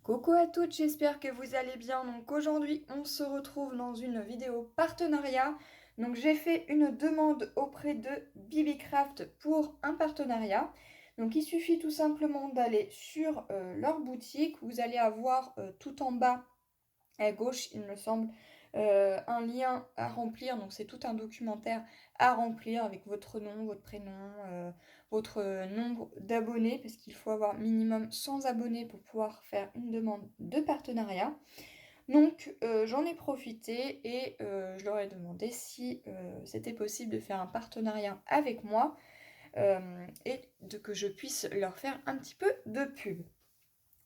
Coucou à toutes, j'espère que vous allez bien. Donc aujourd'hui, on se retrouve dans une vidéo partenariat. Donc j'ai fait une demande auprès de Bibicraft pour un partenariat. Donc il suffit tout simplement d'aller sur leur boutique. Vous allez avoir tout en bas à gauche, il me semble, un lien à remplir. Donc c'est tout un documentaire à remplir avec votre nom, votre prénom, votre nombre d'abonnés, parce qu'il faut avoir minimum 100 abonnés pour pouvoir faire une demande de partenariat. Donc j'en ai profité et je leur ai demandé si c'était possible de faire un partenariat avec moi que je puisse leur faire un petit peu de pub.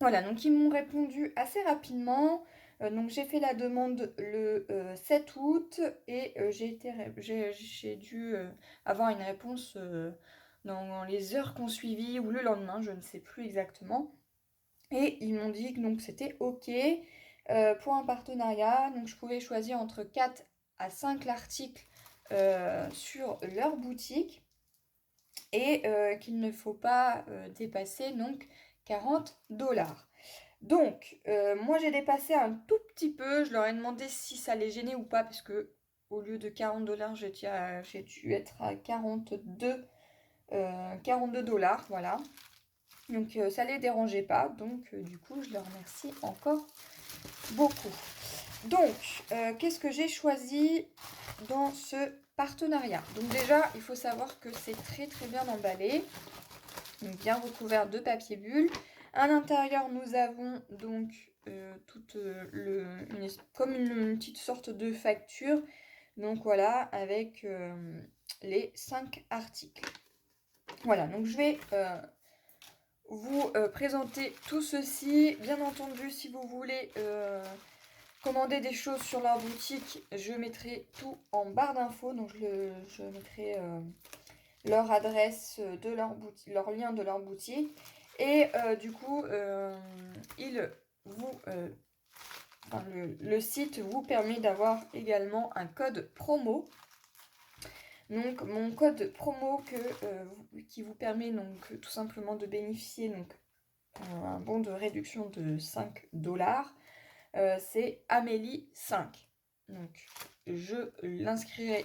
Voilà, donc ils m'ont répondu assez rapidement. Donc j'ai fait la demande le 7 août et j'ai dû avoir une réponse dans les heures qu'on suivit ou le lendemain, je ne sais plus exactement. Et ils m'ont dit que donc c'était OK pour un partenariat. Donc je pouvais choisir entre 4 à 5 articles sur leur boutique et qu'il ne faut pas dépasser donc 40 $. Donc, moi j'ai dépassé un tout petit peu. Je leur ai demandé si ça les gênait ou pas, parce que au lieu de 40 $, j'ai dû être à 42 $, voilà. Donc ça les dérangeait pas. Donc du coup, je les remercie encore beaucoup. Donc, qu'est-ce que j'ai choisi dans ce partenariat? Donc déjà, il faut savoir que c'est très très bien emballé, donc bien recouvert de papier bulle. À l'intérieur, nous avons donc comme une petite sorte de facture. Donc voilà, avec les 5 articles. Voilà, donc je vais vous présenter tout ceci. Bien entendu, si vous voulez commander des choses sur leur boutique, je mettrai tout en barre d'infos. Donc je mettrai leur adresse de leur lien de leur boutique. Et du coup, le site vous permet d'avoir également un code promo. Donc mon code promo qui vous permet donc tout simplement de bénéficier donc un bon de réduction de 5 $, c'est Amélie5. Donc je l'inscrirai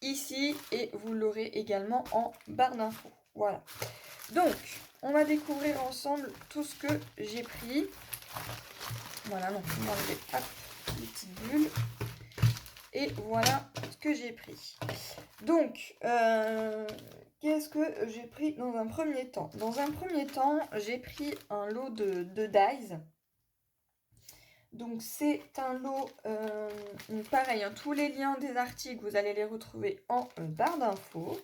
ici et vous l'aurez également en barre d'infos. Voilà. Donc on va découvrir ensemble tout ce que j'ai pris. Voilà, donc on va enlever les petites bulles. Et voilà ce que j'ai pris. Donc, qu'est-ce que j'ai pris dans un premier temps? Dans un premier temps, j'ai pris un lot de dies. Donc, c'est un lot, pareil, hein, tous les liens des articles, vous allez les retrouver en barre d'infos.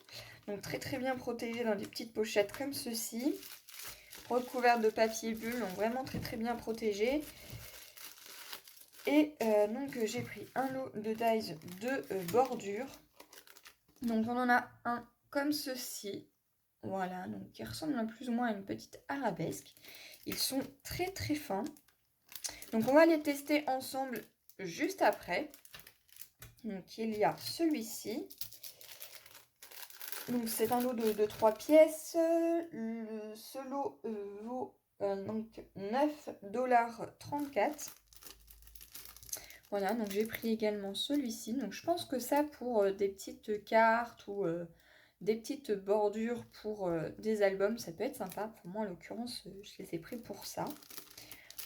Donc, très très bien protégé dans des petites pochettes comme ceci. Recouvert de papier bulle, donc vraiment très très bien protégé. Et donc j'ai pris un lot de dies de bordure. Donc on en a un comme ceci. Voilà, donc qui ressemble plus ou moins à une petite arabesque. Ils sont très très fins. Donc on va les tester ensemble juste après. Donc il y a celui-ci. Donc c'est un lot de 3 pièces. Ce lot vaut donc 9,34 $. Voilà, donc j'ai pris également celui-ci. Donc je pense que ça pour des petites cartes ou des petites bordures pour des albums, ça peut être sympa. Pour moi en l'occurrence, je les ai pris pour ça.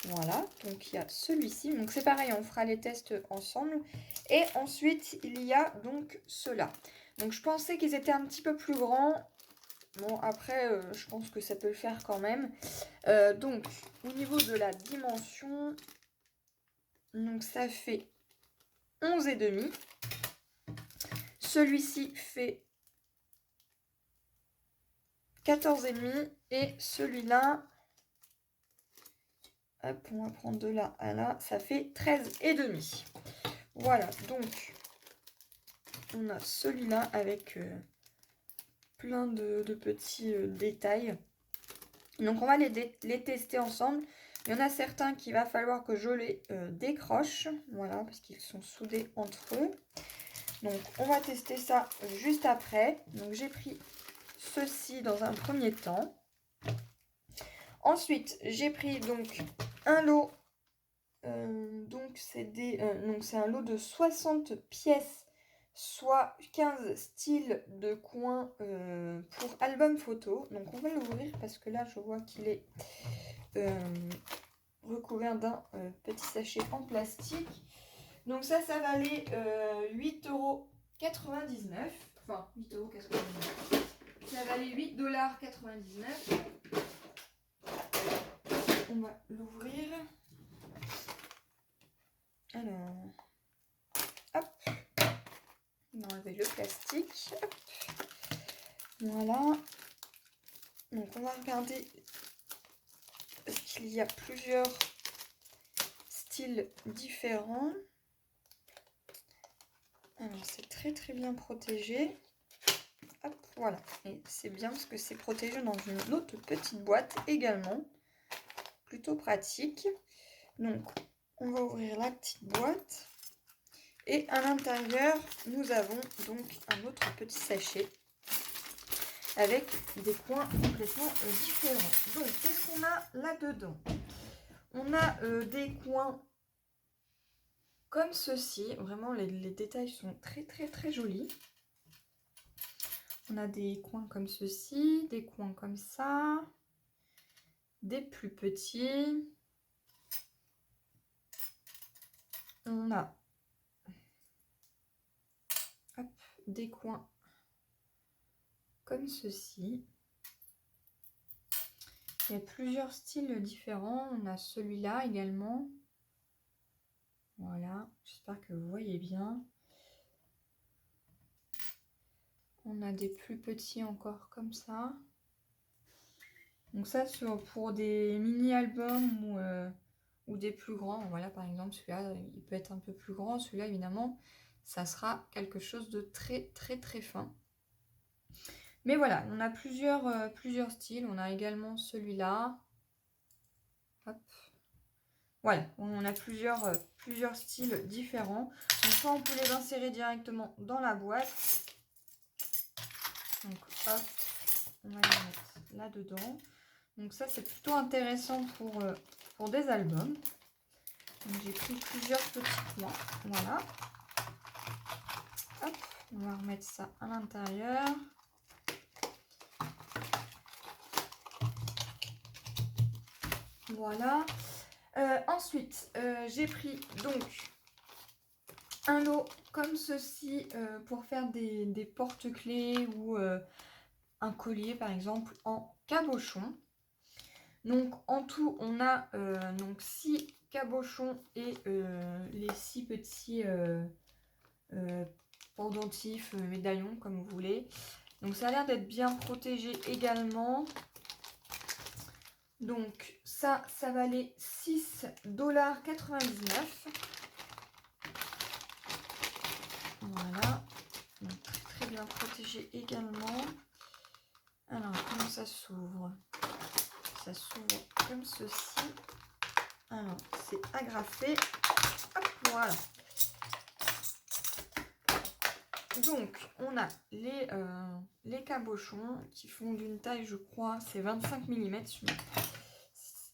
Voilà, donc il y a celui-ci. Donc c'est pareil, on fera les tests ensemble. Et ensuite, il y a donc ceux-là. Donc je pensais qu'ils étaient un petit peu plus grands. Bon, après, je pense que ça peut le faire quand même. Donc, au niveau de la dimension... Donc ça fait 11,5. Celui-ci fait 14,5 et celui-là, hop, on va prendre de là à là, ça fait 13,5. Voilà, donc on a celui-là avec plein de petits détails. Donc on va les tester ensemble. Il y en a certains qu'il va falloir que je les décroche, voilà, parce qu'ils sont soudés entre eux. Donc on va tester ça juste après. Donc j'ai pris ceci dans un premier temps. Ensuite j'ai pris donc un lot. Donc c'est un lot de 60 pièces, soit 15 styles de coins pour album photo. Donc on va l'ouvrir parce que là je vois qu'il est recouvert d'un petit sachet en plastique. Donc ça valait 8,99 €. Enfin 8,99 €. Ça valait 8,99 $. On va l'ouvrir. Alors, hop, on va enlever le plastique. Hop. Voilà. Donc on va regarder parce qu'il y a plusieurs styles différents. Alors c'est très bien protégé. Hop, voilà. Et c'est bien parce que c'est protégé dans une autre petite boîte également. Plutôt pratique. Donc on va ouvrir la petite boîte. Et à l'intérieur, nous avons donc un autre petit sachet avec des coins complètement différents. Donc, qu'est-ce qu'on a là-dedans? On a des coins comme ceci. Vraiment, les détails sont très jolis. On a des coins comme ceci, des coins comme ça, des plus petits. On a des coins comme ceci. Il y a plusieurs styles différents. On a celui-là également. Voilà, j'espère que vous voyez bien. On a des plus petits encore comme ça. Donc ça, pour des mini-albums ou des plus grands. Voilà, par exemple, celui-là, il peut être un peu plus grand. Celui-là, évidemment, ça sera quelque chose de très fin. Mais voilà, on a plusieurs styles. On a également celui-là. Hop. Voilà, on a plusieurs styles différents. Donc soit on peut les insérer directement dans la boîte. Donc hop, on va les mettre là-dedans. Donc ça c'est plutôt intéressant pour des albums. Donc j'ai pris plusieurs petits coins. Voilà. Hop, on va remettre ça à l'intérieur. Voilà. Ensuite, j'ai pris donc un lot comme ceci pour faire des porte-clés ou un collier par exemple en cabochon. Donc en tout on a donc 6 cabochons et les 6 petits pendentifs, médaillons comme vous voulez. Donc ça a l'air d'être bien protégé également. Donc ça valait 6,99 $. Voilà, donc très bien protégé également. Alors comment ça s'ouvre? Ça s'ouvre comme ceci. Alors c'est agrafé. Hop, voilà. Donc on a les cabochons qui font d'une taille, je crois, c'est 25 mm,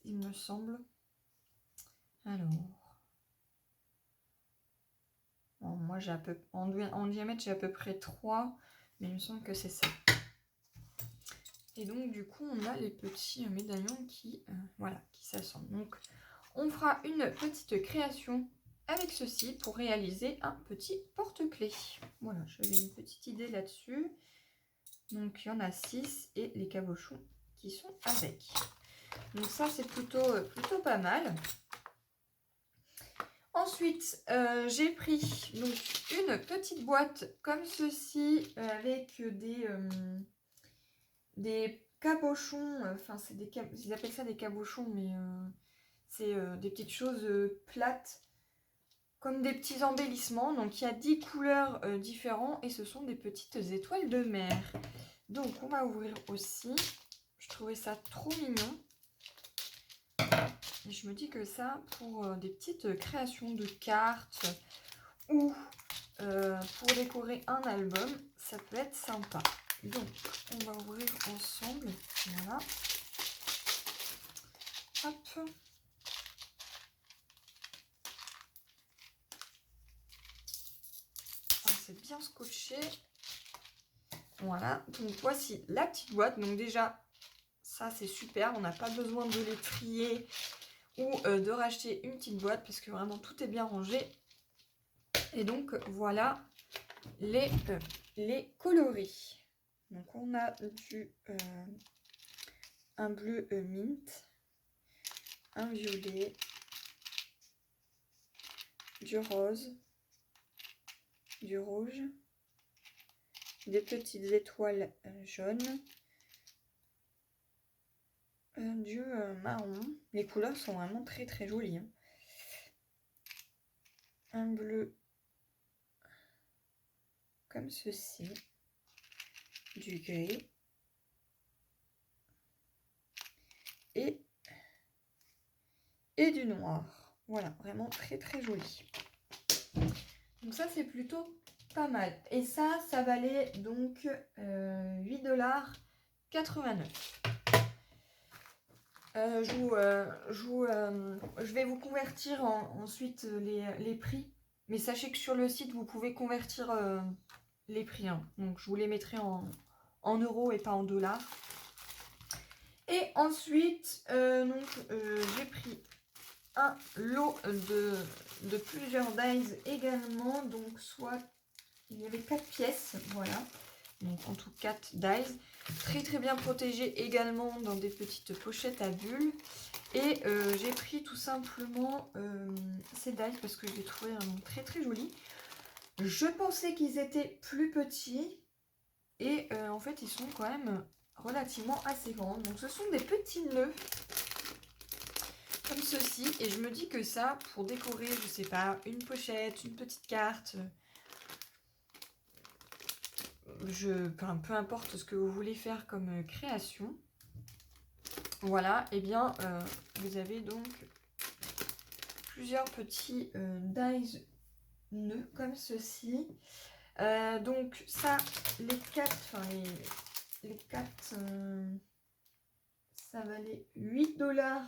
il me semble. Alors, bon, moi j'ai en diamètre j'ai à peu près 3, mais il me semble que c'est ça. Et donc du coup on a les petits médaillons qui s'assemblent. Donc on fera une petite création avec ceci pour réaliser un petit porte-clés. Voilà, j'avais une petite idée là-dessus. Donc il y en a 6 et les cabochons qui sont avec. Donc ça c'est plutôt pas mal. Ensuite j'ai pris donc une petite boîte comme ceci avec des cabochons. Enfin ils appellent ça des cabochons, mais c'est des petites choses plates comme des petits embellissements. Donc il y a 10 couleurs différentes et ce sont des petites étoiles de mer. Donc on va ouvrir aussi. Je trouvais ça trop mignon. Et je me dis que ça, pour des petites créations de cartes ou pour décorer un album, ça peut être sympa. Donc on va ouvrir ensemble. Voilà. Hop. bien scotché. Voilà, donc voici la petite boîte. Donc déjà, ça c'est super, on n'a pas besoin de les trier ou de racheter une petite boîte parce que vraiment tout est bien rangé. Et donc voilà les coloris. Donc on a un bleu mint, un violet, du rose, du rouge, des petites étoiles jaunes, du marron. Les couleurs sont vraiment très très jolies, hein. Un bleu comme ceci, du gris et du noir. Voilà, vraiment très très joli. Donc ça c'est plutôt pas mal. Et ça valait donc 8,89 $. Je vais vous convertir ensuite les prix. Mais sachez que sur le site, vous pouvez convertir les prix, hein. Donc je vous les mettrai en euros et pas en dollars. Et ensuite, j'ai pris un lot de plusieurs dies également. Donc soit il y avait 4 pièces, voilà. Donc en tout 4 dies. Très très bien protégées également dans des petites pochettes à bulles. Et j'ai pris tout simplement ces dies parce que je les trouvais vraiment très très jolis. Je pensais qu'ils étaient plus petits. Et en fait ils sont quand même relativement assez grands. Donc ce sont des petits nœuds comme ceci. Et je me dis que ça, pour décorer, je sais pas, une pochette, une petite carte... peu importe ce que vous voulez faire comme création. Voilà, et bien vous avez donc plusieurs petits dies nœuds comme ceci. Donc ça, les quatre, ça valait 8,09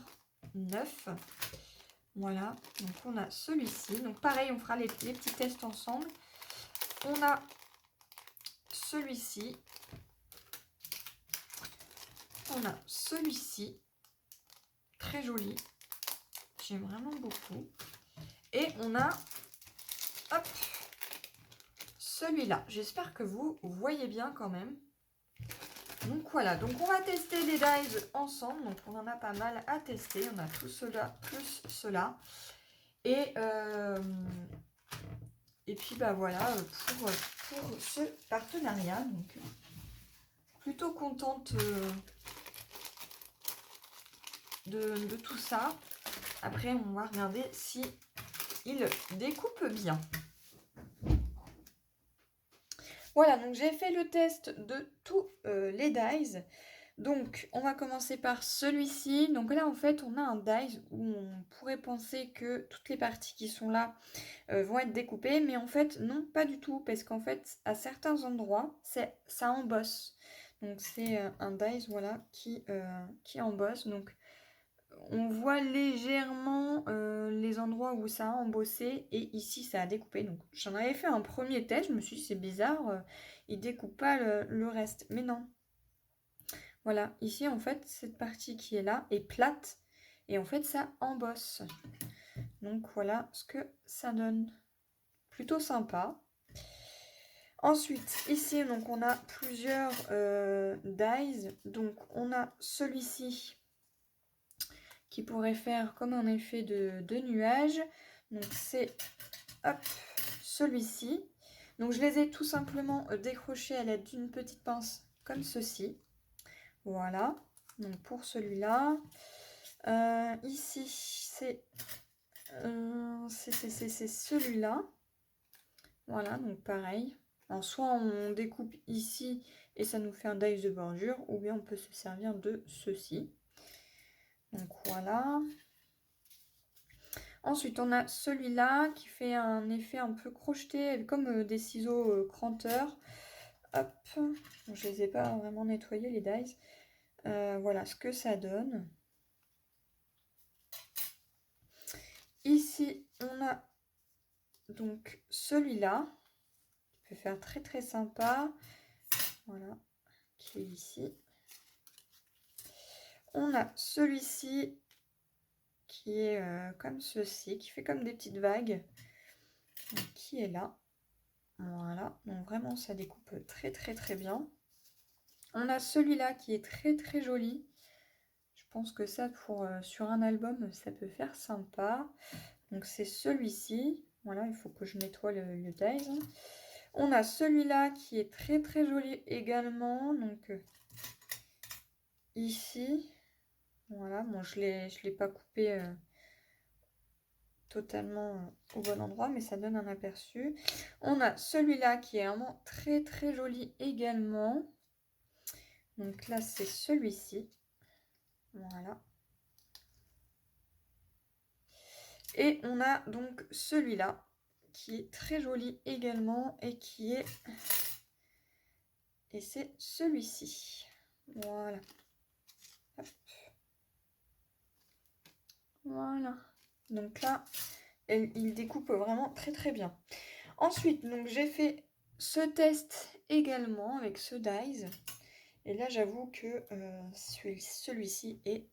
$. Voilà, donc on a celui-ci. Donc pareil, on fera les petits tests ensemble. On a celui-ci. On a celui-ci. Très joli. J'aime vraiment beaucoup. Et on a hop, celui-là. J'espère que vous voyez bien quand même. Donc voilà, donc on va tester les dies ensemble. Donc on en a pas mal à tester. On a tout cela plus cela. Et puis bah voilà pour ce partenariat. Donc plutôt contente de tout ça. Après on va regarder si il découpe bien. Voilà, donc j'ai fait le test de tous les dies. Donc, on va commencer par celui-ci. Donc là, en fait, on a un dies où on pourrait penser que toutes les parties qui sont là vont être découpées. Mais en fait, non, pas du tout. Parce qu'en fait, à certains endroits, ça embosse. Donc, c'est un dies, voilà, qui embosse. Donc, on voit légèrement les endroits où ça a embossé et ici ça a découpé. Donc j'en avais fait un premier test, je me suis dit c'est bizarre, il découpe pas le reste. Mais non. Voilà, ici en fait cette partie qui est là est plate et en fait ça embosse. Donc voilà ce que ça donne. Plutôt sympa. Ensuite, ici donc on a plusieurs dies. Donc on a celui-ci qui pourrait faire comme un effet de nuage. Donc c'est celui-ci. Donc je les ai tout simplement décrochés à l'aide d'une petite pince comme ceci. Voilà. Donc pour celui-là. Ici c'est celui-là. Voilà, donc pareil. Alors soit on découpe ici et ça nous fait un dies de bordure, ou bien on peut se servir de ceci. Donc voilà. Ensuite, on a celui-là qui fait un effet un peu crocheté, comme des ciseaux cranteurs. Hop, je les ai pas vraiment nettoyés les dies. Voilà ce que ça donne. Ici, on a donc celui-là peut faire très très sympa. Voilà, qui est ici. On a celui-ci qui est comme ceci, qui fait comme des petites vagues, donc, qui est là. Voilà, donc vraiment ça découpe très très très bien. On a celui-là qui est très très joli. Je pense que ça pour sur un album ça peut faire sympa. Donc c'est celui-ci. Voilà, il faut que je nettoie le dies. On a celui-là qui est très très joli également. Donc ici. Voilà, bon je l'ai pas coupé totalement au bon endroit, mais ça donne un aperçu. On a celui-là qui est vraiment très très joli également. Donc là c'est celui-ci. Voilà. Et on a donc celui-là qui est très joli également et qui est... Et c'est celui-ci. Voilà. Hop. Voilà. Donc là, il découpe vraiment très très bien. Ensuite, donc j'ai fait ce test également avec ce dies. Et là, j'avoue que celui-ci est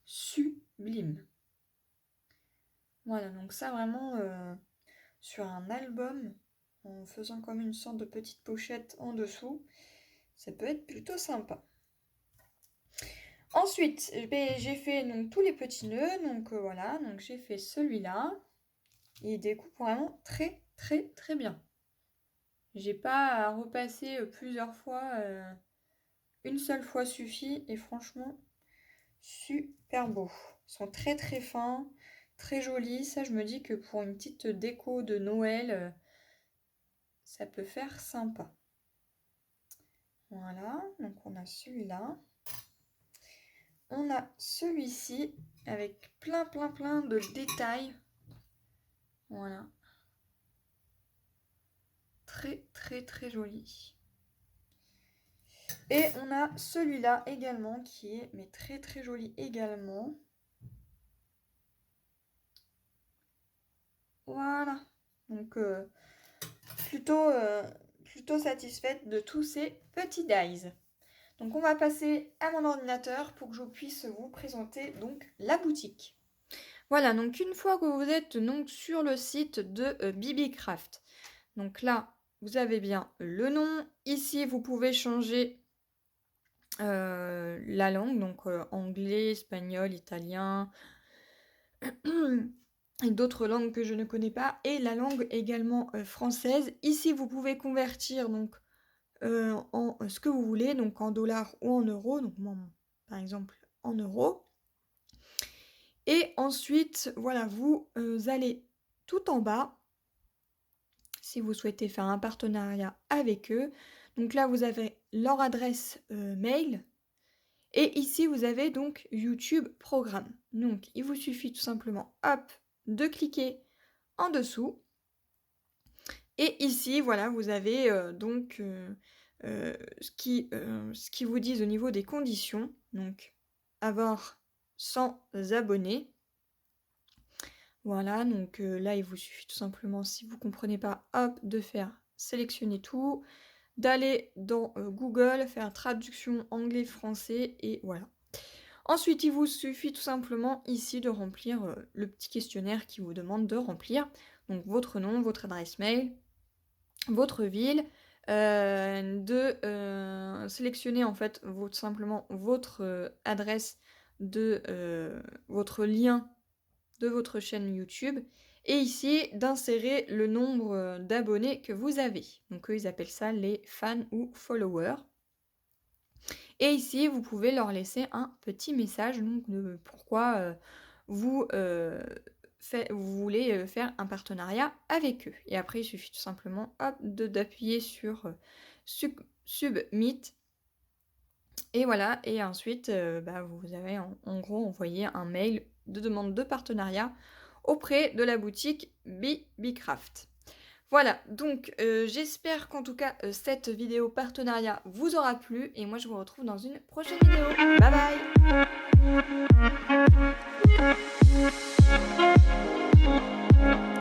sublime. Voilà, donc ça vraiment sur un album, en faisant comme une sorte de petite pochette en dessous, ça peut être plutôt sympa. Ensuite, j'ai fait donc tous les petits nœuds, donc voilà, donc j'ai fait celui-là. Il découpe vraiment très très très bien. J'ai pas à repasser plusieurs fois, une seule fois suffit et franchement super beau. Ils sont très très fins, très jolis. Ça, je me dis que pour une petite déco de Noël, ça peut faire sympa. Voilà, donc on a celui-là. On a celui-ci avec plein de détails. Voilà. Très très joli. Et on a celui-là également qui est mais très très joli également. Voilà. Donc plutôt satisfaite de tous ces petits dies. Donc on va passer à mon ordinateur pour que je puisse vous présenter donc la boutique. Voilà, donc une fois que vous êtes donc sur le site de Bibicraft, donc là vous avez bien le nom. Ici vous pouvez changer la langue, donc anglais, espagnol, italien et d'autres langues que je ne connais pas, et la langue également française. Ici vous pouvez convertir donc en ce que vous voulez, donc en dollars ou en euros, donc moi par exemple en euros. Et ensuite voilà, vous allez tout en bas si vous souhaitez faire un partenariat avec eux. Donc là vous avez leur adresse mail. Et ici, vous avez donc YouTube Programme. Donc, il vous suffit tout simplement, hop, de cliquer en dessous. Et ici, voilà, vous avez donc ce qui vous dit au niveau des conditions. Donc, avoir 100 abonnés. Voilà, donc là, il vous suffit tout simplement, si vous ne comprenez pas, hop, de faire sélectionner tout, d'aller dans Google, faire traduction anglais-français et voilà. Ensuite, il vous suffit tout simplement ici de remplir le petit questionnaire qui vous demande de remplir. Donc votre nom, votre adresse mail, votre ville, de sélectionner en fait simplement votre adresse de votre lien de votre chaîne YouTube. Et ici, d'insérer le nombre d'abonnés que vous avez. Donc eux, ils appellent ça les fans ou followers. Et ici, vous pouvez leur laisser un petit message donc, de pourquoi vous voulez faire un partenariat avec eux. Et après, il suffit tout simplement d'appuyer sur Submit. Et voilà, et ensuite, vous avez en gros envoyé un mail de demande de partenariat auprès de la boutique Bibicraft. Voilà, donc j'espère qu'en tout cas cette vidéo partenariat vous aura plu et moi je vous retrouve dans une prochaine vidéo. Bye bye!